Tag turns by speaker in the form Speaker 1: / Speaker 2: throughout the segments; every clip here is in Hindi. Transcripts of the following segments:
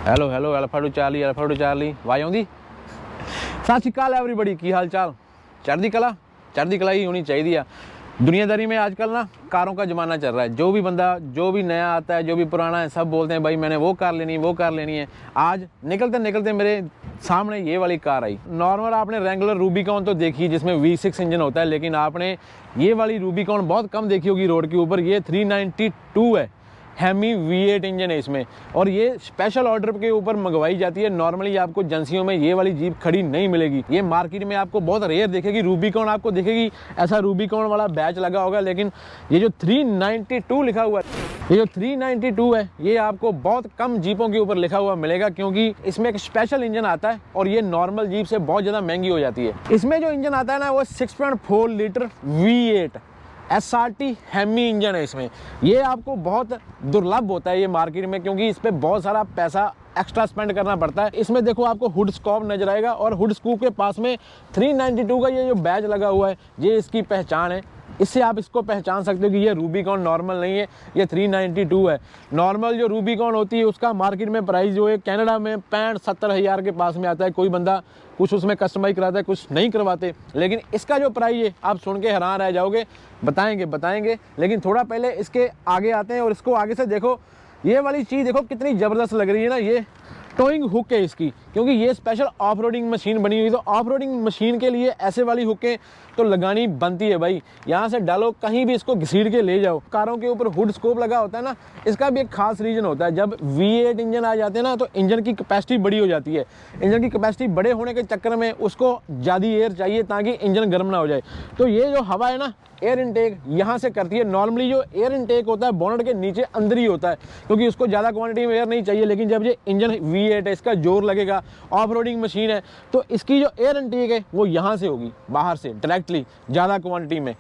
Speaker 1: Hello hello alpha two charlie ਆਵਾਜ਼ ਆਉਂਦੀ। ਸਤਿ ਸ਼੍ਰੀ ਅਕਾਲ एवरीबॉडी, ਕੀ ਹਾਲ ਚਾਲ? चढ़ती कला ही होनी चाहिए। दुनियादारी में आजकल ना कारों का ज़माना चल रहा है। जो भी बंदा जो भी नया आता है, जो भी पुराना है, सब बोलते हैं भाई मैंने वो कार लेनी है। आज निकलते निकलते मेरे सामने ये वाली कार आई। नॉर्मल आपने रेगुलर रूबिकॉन तो देखी है जिसमें V6 इंजन होता है, लेकिन आपने ये वाली रूबिकॉन बहुत कम देखी होगी रोड के ऊपर। ये 392 है, हेमी V8 इंजन है इसमें, और ये स्पेशल ऑर्डर के ऊपर मंगवाई जाती है। नॉर्मली आपको एजेंसियों में ये वाली जीप खड़ी नहीं मिलेगी। ये मार्केट में आपको बहुत रेयर दिखेगी। रूबिकॉन आपको दिखेगी, ऐसा रूबिकॉन वाला बैच लगा होगा, लेकिन ये जो 392 लिखा हुआ है, ये जो 392 है, ये आपको बहुत कम जीपों के ऊपर लिखा हुआ मिलेगा, क्योंकि इसमें एक स्पेशल इंजन आता है और ये नॉर्मल जीप से बहुत ज़्यादा महंगी हो जाती है। इसमें जो इंजन आता है ना, वो 6.4 litre V8 SRT Hemy engine है इसमें। ये आपको बहुत दुर्लभ होता है ये मार्केट में, क्योंकि इस पर बहुत सारा पैसा एक्स्ट्रा स्पेंड करना पड़ता है। इसमें देखो आपको हुड स्कॉप नजर आएगा, और हुड स्कूप के पास में 392 का ये जो बैज लगा हुआ है, ये इसकी पहचान है। इससे आप इसको पहचान सकते हो कि ये रूबिकॉन नॉर्मल नहीं है, ये 392 है। नॉर्मल जो रूबिकॉन होती है उसका मार्केट में प्राइस जो है कनाडा में 65-70 हज़ार के पास में आता है। कोई बंदा कुछ उसमें कस्टमाइज कराता है, कुछ नहीं करवाते, लेकिन इसका जो प्राइस है आप सुन के हैरान रह जाओगे। बताएंगे, लेकिन थोड़ा पहले इसके आगे आते हैं और इसको आगे से देखो। ये वाली चीज़ देखो कितनी ज़बरदस्त लग रही है ना। ये टोइंग हुक है इसकी, क्योंकि ये स्पेशल ऑफ रोडिंग मशीन बनी हुई। तो ऑफ रोडिंग मशीन के लिए ऐसे वाली हुकें तो लगानी बनती है भाई। यहाँ से डालो, कहीं भी इसको घसीट के ले जाओ। कारों के ऊपर हुड स्कोप लगा होता है ना, इसका भी एक खास रीज़न होता है। जब V8 इंजन आ जाते हैं ना, तो इंजन की कैपेसिटी बड़ी हो जाती है। इंजन की कैपेसिटी बड़े होने के चक्कर में उसको ज़्यादा एयर चाहिए ताकि इंजन गर्म ना हो जाए। तो ये जो हवा है ना, एयर इनटेक यहाँ से करती है। नॉर्मली जो एयर इनटेक होता है बोनट के नीचे अंदर ही होता है, क्योंकि उसको ज़्यादा क्वांटिटी में एयर नहीं चाहिए। लेकिन जब ये इंजन V8 है, इसका जोर लगेगा, ऑफ रोडिंग मशीन है, तो इसकी जो एयर इनटेक है वो यहाँ से होगी, बाहर से डायरेक्टली ज़्यादा क्वांटिटी में।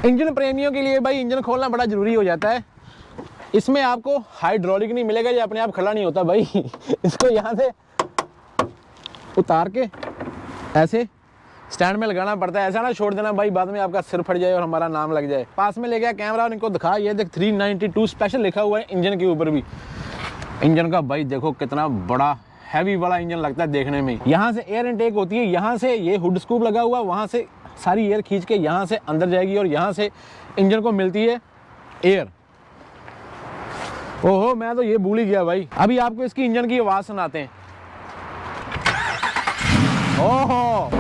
Speaker 1: इंजन प्रेमियों के लिए भाई इंजन खोलना बड़ा ज़रूरी हो जाता है। इसमें आपको हाइड्रोलिक नहीं मिलेगा, ये अपने आप खड़ा नहीं होता भाई। इसको यहाँ से उतार के ऐसे स्टैंड में लगाना पड़ता है। ऐसा ना छोड़ देना भाई बाद में आपका सिर फट जाए और हमारा नाम लग जाए। पास में ले गया कैमरा और इनको दिखा, ये देख 392 स्पेशल लिखा हुआ है इंजन के ऊपर भी। इंजन का भाई देखो कितना बड़ा हैवी वाला इंजन लगता है देखने में। यहाँ से एयर इनटेक होती है, यहाँ से ये हुड स्कूप लगा हुआ, वहाँ से सारी एयर खींच के यहाँ से अंदर जाएगी और यहाँ से इंजन को मिलती है एयर। ओहो, मैं तो ये भूल ही गया भाई। अभी आपको इसकी इंजन की आवाज़ सुनाते हैं। ओहो,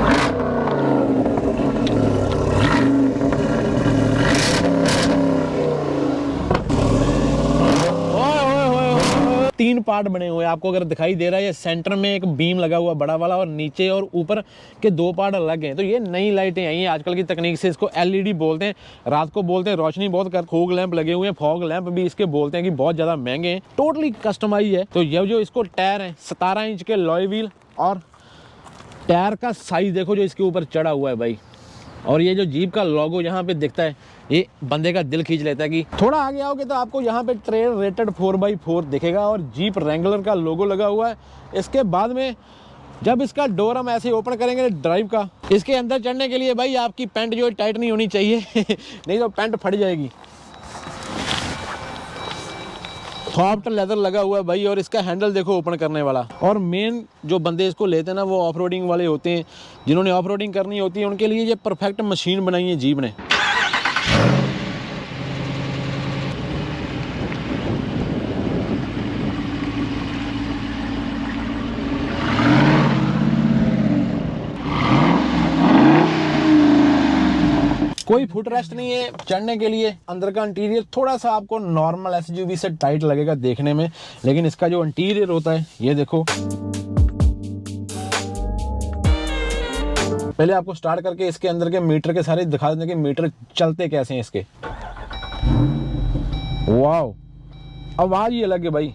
Speaker 1: तीन पार्ट बने हुए हैं, आपको अगर दिखाई दे रहा है। ये सेंटर में एक बीम लगा हुआ बड़ा वाला, और नीचे और ऊपर के दो पार्ट अलग हैं। तो ये नई लाइटें आई हैं आजकल की तकनीक से। इसको LED बोलते हैं, रात को बोलते हैं रोशनी बहुत कर। फॉग लैंप लगे हुए हैं, फॉग लैंप भी इसके बोलते हैं कि बहुत ज़्यादा महंगे हैं। टोटली कस्टमाइज है। तो ये जो इसको टायर है 17 इंच के लॉय व्हील, और टायर का साइज देखो जो इसके ऊपर चढ़ा हुआ है भाई। और ये जो जीप का लोगो यहाँ पे दिखता है, ये बंदे का दिल खींच लेता है। कि थोड़ा आगे आओगे तो आपको यहाँ पे ट्रेल रेटेड 4x4 दिखेगा, और जीप रेंगुलर का लोगो लगा हुआ है। इसके बाद में जब इसका डोर हम ऐसे ओपन करेंगे ड्राइव का, इसके अंदर चढ़ने के लिए भाई आपकी पैंट जो है टाइट नहीं होनी चाहिए। नहीं तो पैंट फट जाएगी। सॉफ्ट लेदर लगा हुआ है भाई, और इसका हैंडल देखो ओपन करने वाला। और मेन जो बंदे इसको लेते हैं ना, वो ऑफ रोडिंग वाले होते हैं। जिन्होंने ऑफ रोडिंग करनी होती है उनके लिए ये परफेक्ट मशीन बनाई है जीप ने। कोई फुट रेस्ट नहीं है चढ़ने के लिए। अंदर का इंटीरियर थोड़ा सा आपको नॉर्मल SUV से टाइट लगेगा देखने में, लेकिन इसका जो इंटीरियर होता है ये देखो। पहले आपको स्टार्ट करके इसके अंदर के मीटर के सारे दिखा देंगे कि मीटर चलते कैसे हैं इसके। वाव, आवाज ही अलग है भाई।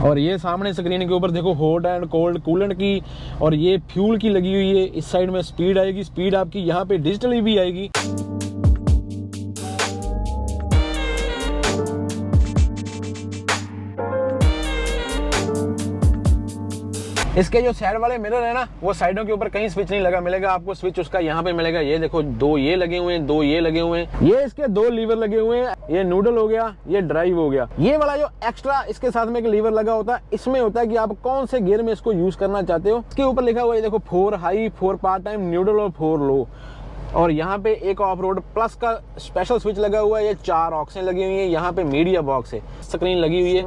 Speaker 1: और ये सामने स्क्रीन के ऊपर देखो हॉट एंड कोल्ड कूलेंट की, और ये फ्यूल की लगी हुई है। इस साइड में स्पीड आएगी, स्पीड आपकी यहाँ पे डिजिटली भी आएगी। इसके जो साइड वाले मिरर है ना, वो साइडों के ऊपर कहीं स्विच नहीं लगा मिलेगा आपको। स्विच उसका यहाँ पे मिलेगा। ये देखो, दो ये लगे हुए हैं, दो ये लगे हुए हैं। ये इसके दो लीवर लगे हुए हैं। ये न्यूडल हो गया, ये ड्राइव हो गया। ये वाला जो एक्स्ट्रा इसके साथ में एक लीवर लगा होता है, इसमें होता है कि आप कौन से गियर में इसको यूज करना चाहते हो। इसके ऊपर लिखा हुआ है देखो, 4 हाई, 4 पार्ट टाइम, न्यूडल और 4 लो। और यहाँ पे एक ऑफ रोड प्लस का स्पेशल स्विच लगा हुआ है। ये 4 ऑक्सें लगी हुई है। यहाँ पे मीडिया बॉक्स है, स्क्रीन लगी हुई है।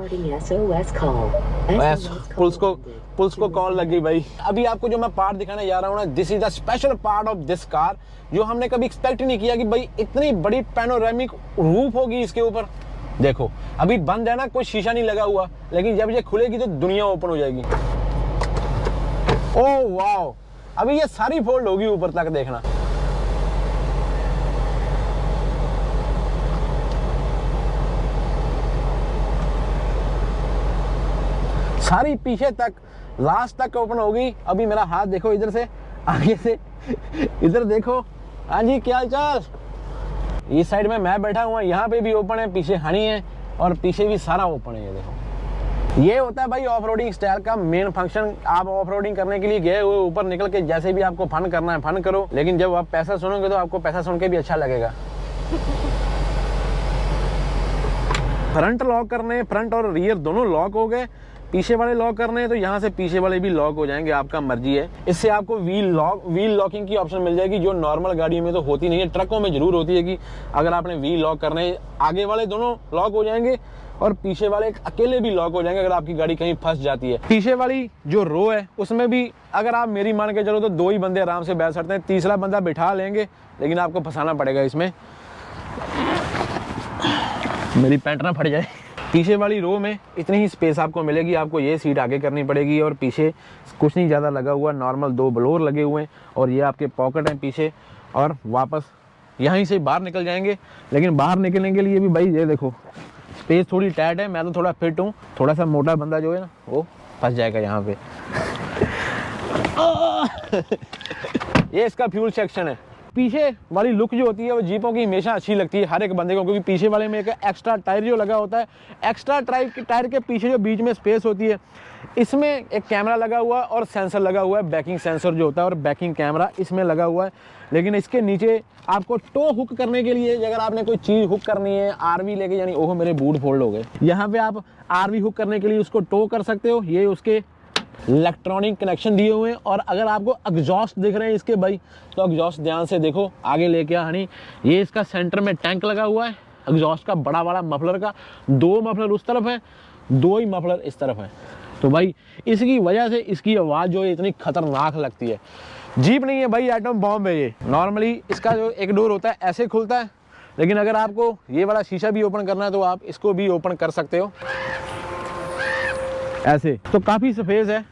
Speaker 1: पुल्स को कॉल लगी भाई। अभी आपको जो मैं पार्ट दिखाने जा रहा हूँ ना, this is the special part of this car, जो हमने कभी एक्सपेक्ट ही नहीं किया कि भाई इतनी बड़ी पैनोरामिक रूफ होगी इसके ऊपर। देखो अभी बंद है ना, कोई शीशा नहीं लगा हुआ, लेकिन जब ये खुलेगी तो दुनिया ओपन हो जाएगी। ओह वाओ, अभी ये सारी फोल्ड होगी ऊपर तक, देखना। सारी पीछे तक लास्ट तक ओपन होगी। अभी मेरा हाथ देखो, इधर से आगे से इधर देखो। हाँ जी, क्या हाल चाल। इस साइड में मैं बैठा हुआ, यहाँ पे भी ओपन है, पीछे हनी है और पीछे भी सारा ओपन है। ये देखो, ये होता है भाई ऑफ रोडिंग स्टाइल का मेन फंक्शन। आप ऑफ रोडिंग करने के लिए गए हुए, ऊपर निकल के जैसे भी आपको फन करना है फन करो, लेकिन जब आप पैसा सुनोगे तो आपको पैसा सुन के भी अच्छा लगेगा। फ्रंट लॉक करने, फ्रंट और रियर दोनों लॉक हो गए। पीछे वाले लॉक करने हैं तो यहाँ से पीछे वाले भी लॉक हो जाएंगे, आपका मर्जी है। इससे आपको व्हील लॉकिंग की ऑप्शन मिल जाएगी, जो नॉर्मल गाड़ी में तो होती नहीं है, ट्रकों में जरूर होती है कि अगर आपने व्हील लॉक करने, आगे वाले दोनों लॉक हो जाएंगे और पीछे वाले अकेले भी लॉक हो जाएंगे अगर आपकी गाड़ी कहीं फंस जाती है। पीछे वाली जो रो है उसमें भी अगर आप मेरी मान के चलो तो 2 ही बंदे आराम से बैठ सकते हैं। तीसरा बंदा बिठा लेंगे, लेकिन आपको फंसाना पड़ेगा इसमें, मेरी पैंट ना फट जाए। पीछे वाली रो में इतनी ही स्पेस आपको मिलेगी। आपको ये सीट आगे करनी पड़ेगी और पीछे कुछ नहीं ज़्यादा लगा हुआ, नॉर्मल 2 ब्लोअर लगे हुए हैं और ये आपके पॉकेट हैं पीछे। और वापस यहीं से बाहर निकल जाएंगे, लेकिन बाहर निकलने के लिए भी भाई ये देखो स्पेस थोड़ी टाइट है। मैं तो थोड़ा फिट हूँ, थोड़ा सा मोटा बंदा जो है ना वो फंस जाएगा यहाँ पे। ये इसका फ्यूल सेक्शन है। पीछे वाली लुक जो होती है वो जीपों की हमेशा अच्छी लगती है हर एक बंदे को, क्योंकि पीछे वाले में एक एक्स्ट्रा टायर जो लगा होता है। एक्स्ट्रा टायर के पीछे जो बीच में स्पेस होती है, इसमें एक कैमरा लगा हुआ है और सेंसर लगा हुआ है, बैकिंग सेंसर जो होता है और बैकिंग कैमरा इसमें लगा हुआ है। लेकिन इसके नीचे आपको टो हुक करने के लिए, अगर आपने कोई चीज़ हुक करनी है, आरवी लेके, यानी ओहो मेरे बूट फोल्ड हो गए, यहाँ पे आप आरवी हुक करने के लिए उसको टो कर सकते हो। ये उसके इलेक्ट्रॉनिक कनेक्शन दिए हुए हैं। और अगर आपको एग्जॉस्ट दिख रहे हैं इसके भाई, तो एग्जॉस्ट ध्यान से देखो, आगे लेके आ हनी। ये इसका सेंटर में टैंक लगा हुआ है एग्जॉस्ट का, बड़ा वाला मफलर का। 2 मफलर उस तरफ है, 2 ही मफलर इस तरफ है। तो भाई इसकी वजह से इसकी आवाज़ जो है इतनी खतरनाक लगती है। जीप नहीं है भाई, एटम बॉम्ब है ये। नॉर्मली इसका जो एक डोर होता है ऐसे खुलता है, लेकिन अगर आपको ये वाला शीशा भी ओपन करना है तो आप इसको भी ओपन कर सकते हो ऐसे। तो काफ़ी स्पेस है।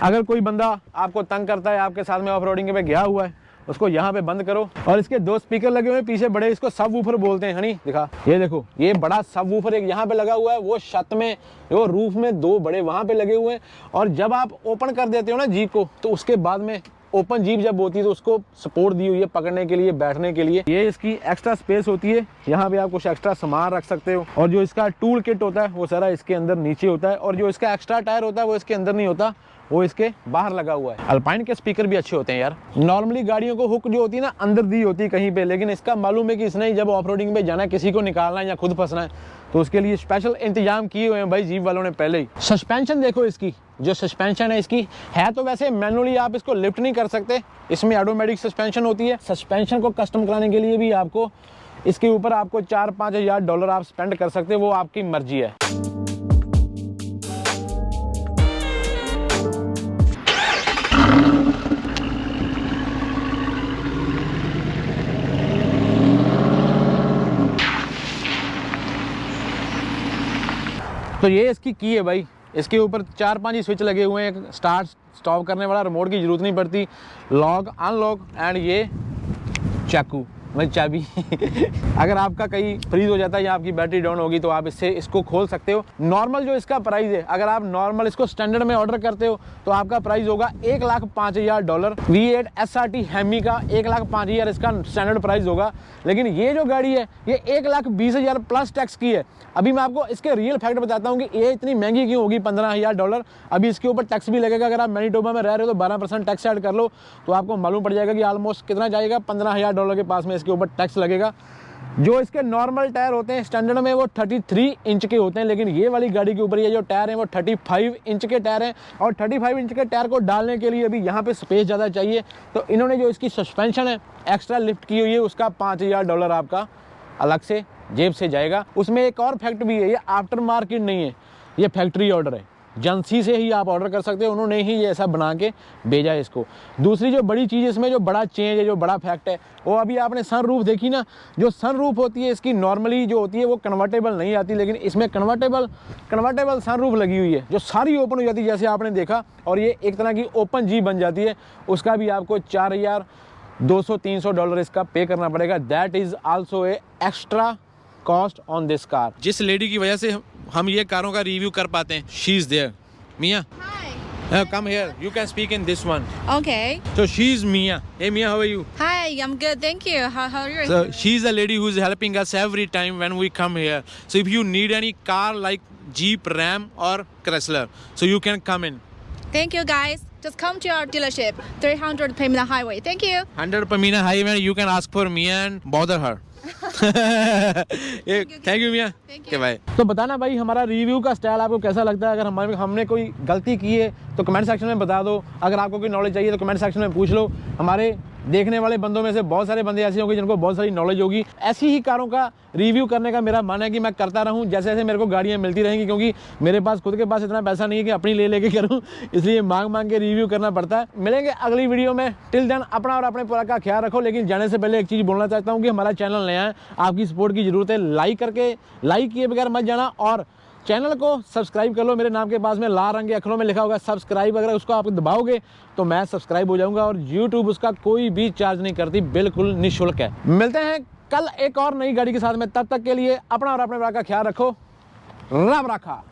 Speaker 1: अगर कोई बंदा आपको तंग करता है, आपके साथ में ऑफ रोडिंग पे गया हुआ है, उसको यहाँ पे बंद करो। और इसके 2 स्पीकर लगे हुए हैं पीछे बड़े, इसको सब वूफर बोलते हैं हनी, दिखा। ये देखो, ये बड़ा सब वूफर एक यहाँ पे लगा हुआ है, वो छत में, वो रूफ में 2 बड़े वहाँ पे लगे हुए हैं। और जब आप ओपन कर देते हो ना जीप को, तो उसके बाद में ओपन जीप जब होती है तो उसको सपोर्ट दी हुई है पकड़ने के लिए, बैठने के लिए। ये इसकी एक्स्ट्रा स्पेस होती है, यहाँ पे आप कुछ एक्स्ट्रा सामान रख सकते हो। और जो इसका टूल किट होता है वो सारा इसके अंदर नीचे होता है। और जो इसका एक्स्ट्रा टायर होता है वो इसके अंदर नहीं होता, वो इसके बाहर लगा हुआ है। अल्पाइन के स्पीकर भी अच्छे होते हैं यार। नॉर्मली गाड़ियों को हुक जो होती है ना अंदर दी होती है कहीं पे, लेकिन इसका मालूम है कि इसने जब ऑफ रोडिंग पे जाना है, किसी को निकालना है या खुद फंसना है, तो उसके लिए स्पेशल इंतजाम किए हुए हैं भाई जीप वालों ने पहले ही। सस्पेंशन देखो, इसकी जो सस्पेंशन है इसकी है तो वैसे मैनुअली आप इसको लिफ्ट नहीं कर सकते, इसमें ऑटोमेटिक सस्पेंशन होती है। सस्पेंशन को कस्टम कराने के लिए भी आपको इसके ऊपर आपको $4-5 हज़ार आप स्पेंड कर सकते हो, वो आपकी मर्जी है। तो ये इसकी की है भाई, इसके ऊपर 4-5 ही स्विच लगे हुए हैं। एक स्टार्ट स्टॉप करने वाला, रिमोट की जरूरत नहीं पड़ती, लॉक अनलॉक एंड ये चाकू। मतलब चाबी अगर आपका कहीं फ्रीज हो जाता है या आपकी बैटरी डाउन होगी तो आप इसको खोल सकते हो। नॉर्मल जो इसका प्राइस है, अगर आप नॉर्मल इसको स्टैंडर्ड में ऑर्डर करते हो तो आपका प्राइस होगा $1,05,000। V8 SRT हेमी का 1,05,000 इसका स्टैंडर्ड प्राइस होगा। लेकिन ये जो गाड़ी है ये 1,20,000 प्लस टैक्स की है। अभी मैं आपको इसके रियल फैक्ट बताता हूँ कि ये इतनी महंगी क्यों होगी, $15,000। अभी इसके ऊपर टैक्स भी लगेगा। अगर आप मैनीटोबा में रह रहे हो तो 12% टैक्स ऐड कर लो तो आपको मालूम पड़ जाएगा कि ऑलमोस्ट कितना जाएगा, $15,000 के पास में इसके ऊपर टैक्स लगेगा। जो इसके नॉर्मल टायर होते हैं स्टैंडर्ड में वो 33 इंच के होते हैं, लेकिन ये वाली गाड़ी के ऊपर ये जो टायर हैं वो 35 इंच के टायर हैं। और 35 इंच के टायर को डालने के लिए अभी यहाँ पे स्पेस ज़्यादा चाहिए, तो इन्होंने जो इसकी सस्पेंशन है एक्स्ट्रा लिफ्ट की हुई है, उसका $5,000 आपका अलग से जेब से जाएगा। उसमें एक और फैक्ट भी है, ये आफ्टर मार्केट नहीं है, ये फैक्ट्री ऑर्डर है, एजेंसी से ही आप ऑर्डर कर सकते हो, उन्होंने ही ये ऐसा बना के भेजा है इसको। दूसरी जो बड़ी चीज़ इसमें जो बड़ा चेंज है, जो बड़ा फैक्ट है, वो अभी आपने सन रूफ देखी ना, जो सन रूफ होती है इसकी नॉर्मली जो होती है वो कन्वर्टेबल नहीं आती, लेकिन इसमें कन्वर्टेबल सन रूफ लगी हुई है जो सारी ओपन हो जाती है जैसे आपने देखा, और ये एक तरह की ओपन जी बन जाती है। उसका भी आपको $4,200-300 इसका पे करना पड़ेगा। That is also a extra cost on this car. जिस लेडी की वजह से हम ये कारों का रिव्यू कर पाते हैं, she is there. Mia, come here. You can speak in this one.
Speaker 2: Okay.
Speaker 1: So she's Mia. Hey Mia, how are you?
Speaker 2: Hi, I'm good, thank you. How are you?
Speaker 1: So she's the lady who's helping us every time when we come here. So if you need any car like Jeep, Ram or Chrysler, so you can come in.
Speaker 2: Thank you, guys. Just come to our dealership, 300 Pamina Highway. Thank you.
Speaker 1: 100 Pamina Highway. You can ask for Mia and bother her. Thank you Mia.
Speaker 2: you.
Speaker 1: Bye. तो बताना भाई हमारा रिव्यू का स्टाइल आपको कैसा लगता है। अगर हमने कोई गलती की है तो कमेंट सेक्शन में बता दो। अगर आपको कोई नॉलेज चाहिए तो कमेंट सेक्शन में पूछ लो। हमारे देखने वाले बंदों में से बहुत सारे बंदे ऐसे होंगे जिनको बहुत सारी नॉलेज होगी। ऐसी ही कारों का रिव्यू करने का मेरा मन है कि मैं करता रहूं जैसे जैसे मेरे को गाड़ियां मिलती रहेंगी, क्योंकि मेरे पास खुद के पास इतना पैसा नहीं है कि अपनी ले लेके करूं, इसलिए मांग के रिव्यू करना पड़ता है। मिलेंगे अगली वीडियो में। टिल देन अपना और अपने पूरा का ख्याल रखो। लेकिन जाने से पहले एक चीज़ बोलना चाहता हूँ कि हमारा चैनल नया है, आपकी सपोर्ट की ज़रूरत है। लाइक किए बगैर मत जाना और चैनल को सब्सक्राइब कर लो। मेरे नाम के पास में लाल रंग के अक्षरों में लिखा होगा सब्सक्राइब, अगर उसको आप दबाओगे तो मैं सब्सक्राइब हो जाऊंगा। और YouTube उसका कोई भी चार्ज नहीं करती, बिल्कुल निःशुल्क है। मिलते हैं कल एक और नई गाड़ी के साथ में, तब तक के लिए अपना और अपने बड़ा का ख्याल रखो। रब रखा।